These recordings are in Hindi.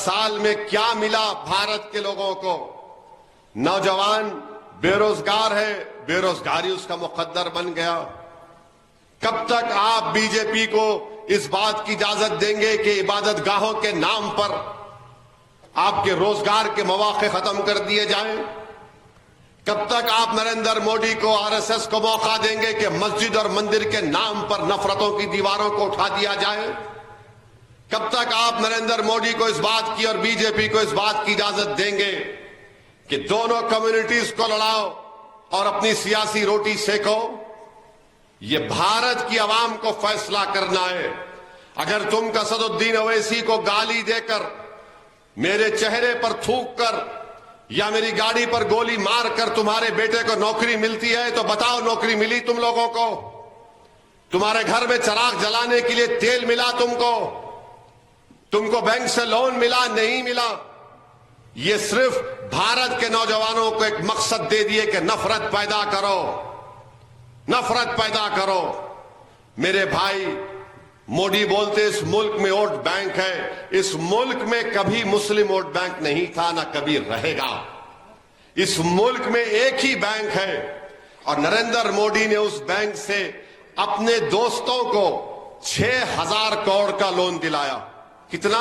साल में क्या मिला भारत के लोगों को? नौजवान बेरोजगार है, बेरोजगारी उसका मुकद्दर बन गया। कब तक आप बीजेपी को इस बात की इजाजत देंगे कि इबादत गाहों के नाम पर आपके रोजगार के मौके खत्म कर दिए जाएं? कब तक आप नरेंद्र मोदी को, आरएसएस को मौका देंगे कि मस्जिद और मंदिर के नाम पर नफरतों की दीवारों को उठा दिया जाए? कब तक आप नरेंद्र मोदी को इस बात की और बीजेपी को इस बात की इजाजत देंगे कि दोनों कम्युनिटीज को लड़ाओ और अपनी सियासी रोटी सेको? ये भारत की आवाम को फैसला करना है। अगर तुम असदुद्दीन ओवैसी को गाली देकर, मेरे चेहरे पर थूक कर या मेरी गाड़ी पर गोली मारकर तुम्हारे बेटे को नौकरी मिलती है तो बताओ, नौकरी मिली तुम लोगों को? तुम्हारे घर में चिराग जलाने के लिए तेल मिला तुमको? तुमको बैंक से लोन मिला? नहीं मिला। ये सिर्फ भारत के नौजवानों को एक मकसद दे दिए कि नफरत पैदा करो, नफरत पैदा करो। मेरे भाई, मोदी बोलते इस मुल्क में वोट बैंक है। इस मुल्क में कभी मुस्लिम वोट बैंक नहीं था, ना कभी रहेगा। इस मुल्क में एक ही बैंक है और नरेंद्र मोदी ने उस बैंक से अपने दोस्तों को 6,000 करोड़ का लोन दिलाया। कितना?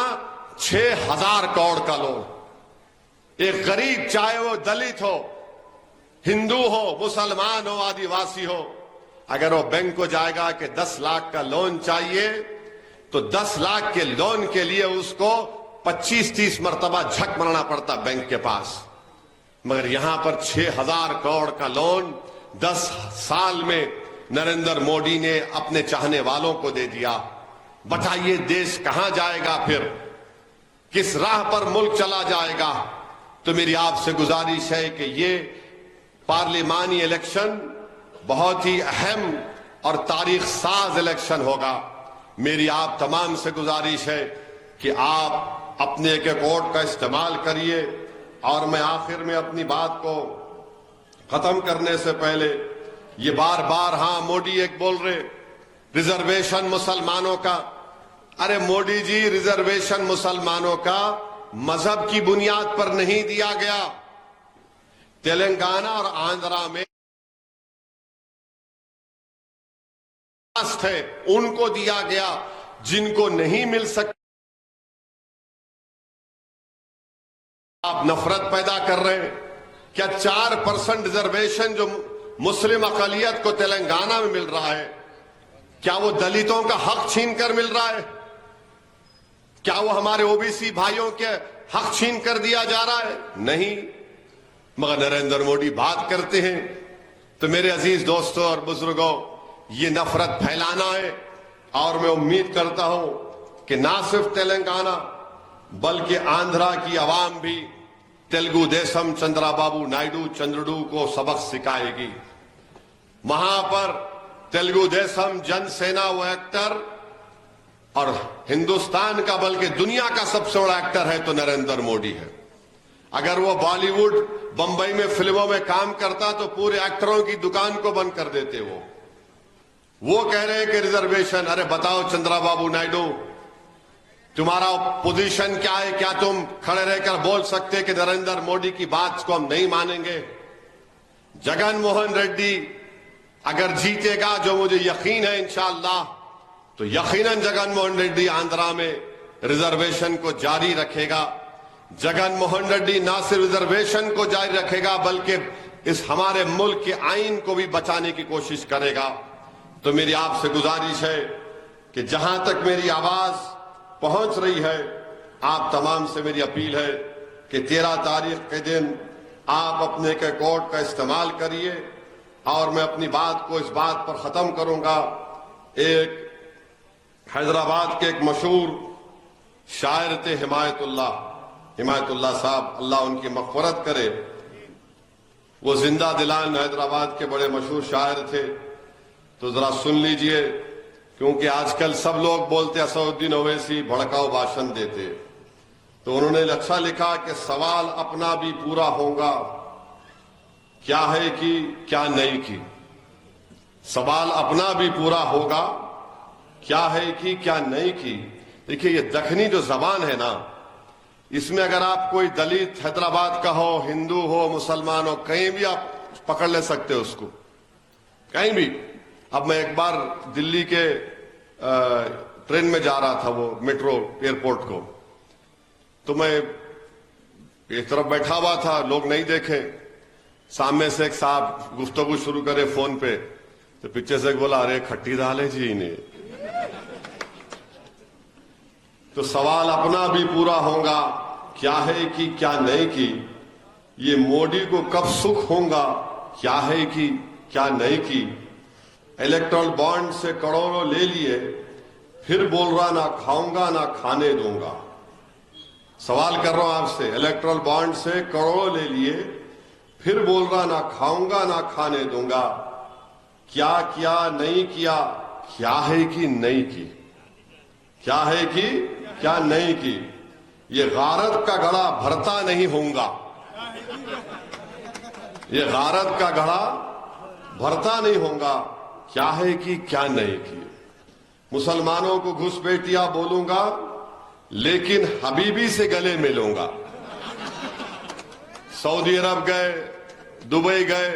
6,000 करोड़ का लोन। एक गरीब, चाहे वो दलित हो, हिंदू हो, मुसलमान हो, आदिवासी हो, अगर वो बैंक को जाएगा कि 10 लाख का लोन चाहिए तो 10 लाख के लोन के लिए उसको 25-30 मरतबा झक मारना पड़ता बैंक के पास। मगर यहां पर 6,000 करोड़ का लोन 10 साल में नरेंद्र मोदी ने अपने चाहने वालों को दे दिया। बताइए देश कहां जाएगा फिर? किस राह पर मुल्क चला जाएगा? तो मेरी आपसे गुजारिश है कि ये पार्लिमानी इलेक्शन बहुत ही अहम और तारीख साज इलेक्शन होगा। मेरी आप तमाम से गुजारिश है कि आप अपने एक एक वोट का इस्तेमाल करिए। और मैं आखिर में अपनी बात को खत्म करने से पहले ये बार बार, हां मोदी एक बोल रहे रिजर्वेशन मुसलमानों का। अरे मोदी जी, रिजर्वेशन मुसलमानों का मजहब की बुनियाद पर नहीं दिया गया। तेलंगाना और आंध्रा में है, उनको दिया गया। जिनको नहीं मिल सकता, आप नफरत पैदा कर रहे हैं। क्या 4% रिजर्वेशन जो मुस्लिम अकलियत को तेलंगाना में मिल रहा है, क्या वो दलितों का हक छीनकर मिल रहा है? क्या वो हमारे ओबीसी भाइयों के हक छीन कर दिया जा रहा है? नहीं। मगर नरेंद्र मोदी बात करते हैं। तो मेरे अजीज दोस्तों और बुजुर्गों, ये नफरत फैलाना है। और मैं उम्मीद करता हूं कि ना सिर्फ तेलंगाना बल्कि आंध्रा की आवाम भी तेलुगु देशम चंद्राबाबू नायडू चंद्रुडू को सबक सिखाएगी। वहां पर तेलुगु देशम जनसेना वो एक्टर और हिंदुस्तान का बल्कि दुनिया का सबसे बड़ा एक्टर है तो नरेंद्र मोदी है। अगर वो बॉलीवुड, बंबई में फिल्मों में काम करता तो पूरे एक्टरों की दुकान को बंद कर देते। वो कह रहे हैं कि रिजर्वेशन। अरे बताओ चंद्राबाबू नायडू, तुम्हारा पोजीशन क्या है? क्या तुम खड़े रहकर बोल सकते कि नरेंद्र मोदी की बात को हम नहीं मानेंगे? जगन मोहन रेड्डी अगर जीतेगा, जो मुझे यकीन है इंशाअल्लाह, तो यकीनन जगन मोहन रेड्डी आंध्रा में रिजर्वेशन को जारी रखेगा। जगन मोहन रेड्डी ना सिर्फ रिजर्वेशन को जारी रखेगा बल्कि इस हमारे मुल्क के आईन को भी बचाने की कोशिश करेगा। तो मेरी आपसे गुजारिश है कि जहां तक मेरी आवाज पहुंच रही है, आप तमाम से मेरी अपील है कि 13 तारीख के दिन आप अपने के कोड का इस्तेमाल करिए। और मैं अपनी बात को इस बात पर खत्म करूंगा। एक हैदराबाद के एक मशहूर शायर थे हिमायतुल्लाह साहब, अल्लाह उनकी मग़फ़िरत करे। वो जिंदा दिलान हैदराबाद के बड़े मशहूर शायर थे। तो जरा सुन लीजिए, क्योंकि आजकल सब लोग बोलते असदुद्दीन ओवैसी भड़काऊ भाषण देते। तो उन्होंने अच्छा लिखा कि सवाल अपना भी पूरा होगा, क्या है कि क्या नहीं की। सवाल अपना भी पूरा होगा, क्या है कि क्या नहीं की। देखिए, ये दखनी जो जबान है ना, इसमें अगर आप कोई दलित हैदराबाद का हो, हिंदू हो, मुसलमान हो, कहीं भी आप पकड़ ले सकते हो उसको, कहीं भी। अब मैं एक बार दिल्ली के ट्रेन में जा रहा था, वो मेट्रो एयरपोर्ट को, तो मैं एक तरफ बैठा हुआ था, लोग नहीं देखे। सामने से एक साहब गुफ्तगू शुरू करे फोन पे, तो पीछे से एक बोला, अरे खट्टी दाल है जी इन्हें। तो सवाल अपना भी पूरा होगा, क्या है कि क्या नहीं की, ये मोदी को कब सुख होगा, क्या है कि क्या नहीं की। इलेक्ट्रल बॉन्ड से करोड़ों ले लिए, फिर बोल रहा ना खाऊंगा ना खाने दूंगा। सवाल कर रहा हूं आपसे, इलेक्ट्रल बॉन्ड से करोड़ों ले लिए, फिर बोल रहा ना खाऊंगा ना खाने दूंगा। क्या किया नहीं किया, क्या है कि नहीं की, क्या है कि क्या नहीं की। ये गारत का घड़ा भरता नहीं होऊंगा, ये गारत का घड़ा भरता नहीं होगा, क्या है कि क्या नहीं की। मुसलमानों को घुसपैठिया बोलूंगा, लेकिन हबीबी से गले मिलूंगा। सऊदी अरब गए, दुबई गए,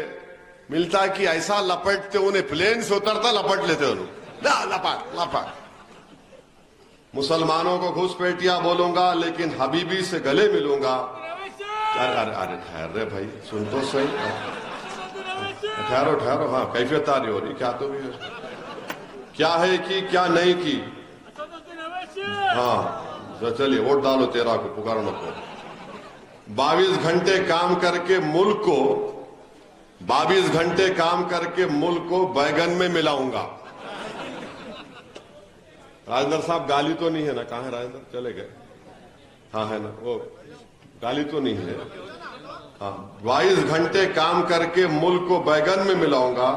मिलता कि ऐसा लपटते, उन्हें प्लेन से उतरता लपट लेते उन्हें, लपट। मुसलमानों को घुसपैठिया बोलूंगा, लेकिन हबीबी से गले मिलूंगा। अरे ठहर रे भाई, सुन तो सही, ठहरो। हाँ, कैफियत आ रही हो रही, क्या तो भी है। क्या है कि क्या नहीं की। हाँ चलिए, वोट डालो, तेरा को पुकारो नको। 22 घंटे काम करके मुल्क को 22 घंटे काम करके मुल्क को बैगन में मिलाऊंगा। राजेंद्र साहब गाली तो नहीं है ना? कहां है राजेंद्र? चले गए। हाँ है ना, वो गाली तो नहीं है। हाँ, 22 घंटे काम करके मुल्क को बैगन में मिलाऊंगा।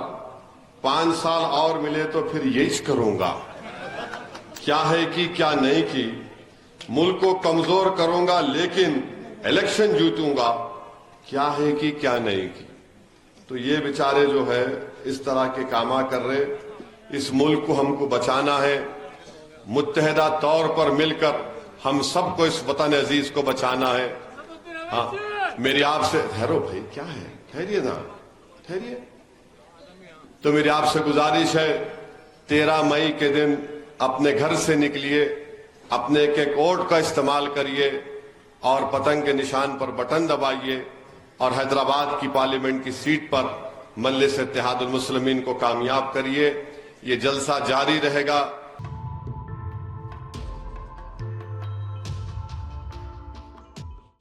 5 साल और मिले तो फिर यही करूंगा। क्या है कि क्या नहीं की। मुल्क को कमजोर करूंगा, लेकिन इलेक्शन जीतूंगा। क्या है कि क्या नहीं की। तो ये बेचारे जो है इस तरह के कामा कर रहे। इस मुल्क को हमको बचाना है, मुत्तहिदा तौर पर मिलकर हम सबको इस वतन अजीज को बचाना है। हाँ, मेरी आपसे, ठहरो भाई, क्या है, ठहरिए ना, ठहरिए। तो मेरी आपसे गुजारिश है, 13 मई के दिन अपने घर से निकलिए, अपने एक वोट का इस्तेमाल करिए और पतंग के निशान पर बटन दबाइए और हैदराबाद की पार्लियामेंट की सीट पर मजलिस इत्तेहादुल मुस्लिमीन को कामयाब करिए। ये जलसा जारी रहेगा।